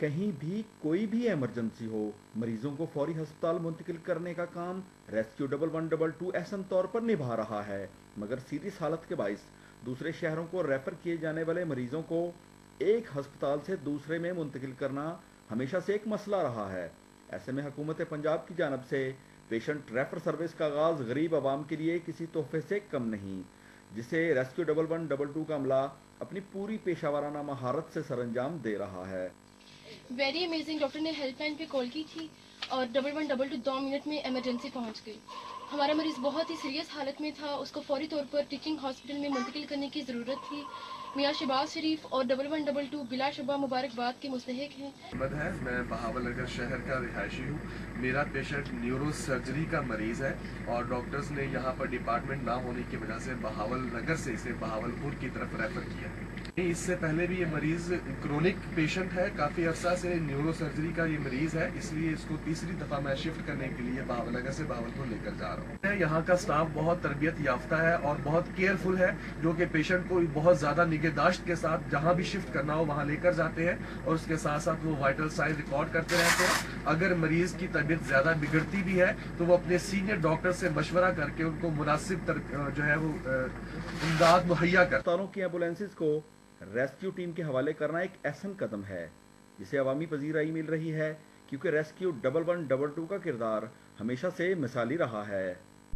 कहीं भी कोई भी इमरजेंसी हो, मरीजों को फौरी अस्पताल मुंतकिल करने का काम रेस्क्यू 1112 एहसन तौर पर निभा रहा है, मगर सीरियस हालत के बाइस दूसरे शहरों को रेफर किए जाने वाले मरीजों को एक अस्पताल से दूसरे में मुंतकिल करना हमेशा से एक मसला रहा है। ऐसे में हुकूमत पंजाब की जानब से पेशेंट रेफर सर्विस का आगाज गरीब आवाम के लिए किसी तोहफे से कम नहीं, जिसे रेस्क्यू 1112 का अमला अपनी पूरी पेशावराना महारत से सरंजाम दे रहा है। Very amazing. डॉक्टर ने हेल्पलाइन पे कॉल की थी और 1112 2 मिनट में इमरजेंसी पहुंच गई। हमारा मरीज बहुत ही सीरियस हालत में था, उसको फौरी तौर पर टीचिंग हॉस्पिटल में मुंतकिल करने की ज़रूरत थी। मियाँ शहबाज शरीफ और 1112 बिलाशुबा मुबारकबाद के मुस्तहिक हैं। अहमद है, मैं बहावल नगर शहर का रिहायशी हूँ। मेरा पेशेंट न्यूरो सर्जरी का मरीज़ है और डॉक्टर्स ने यहाँ पर डिपार्टमेंट ना होने की वजह से बहावल नगर से इसे बहावलपुर की तरफ रेफ़र किया। इससे पहले भी ये मरीज़ क्रोनिक पेशेंट है, काफ़ी अरसा से न्यूरो सर्जरी का ये मरीज़ है, इसलिए इसको तीसरी दफ़ा मैं शिफ्ट करने के लिए बहावल नगर से बहावलपुर लेकर जा रहा हूँ। यहाँ का स्टाफ बहुत तरबियत याफ्ता है और बहुत केयरफुल है, जो कि पेशेंट को बहुत ज़्यादा निगहदाश्त के साथ जहाँ भी शिफ्ट करना हो वहाँ लेकर जाते हैं और उसके साथ साथ वो वाइटल साइन रिकॉर्ड करते रहते हैं। अगर मरीज़ की तबीयत ज़्यादा बिगड़ती भी है तो वो अपने सीनियर डॉक्टर से मशवरा करके उनको मुनासिब जो है वो इमदाद मुहैया कर। अस्पतालों की एम्बुलेंसेज को रेस्क्यू टीम के हवाले करना एक अहसन कदम है, जिसे अवामी पजीराई मिल रही है, क्योंकि रेस्क्यू 1112 का किरदार हमेशा से मिसाली रहा है।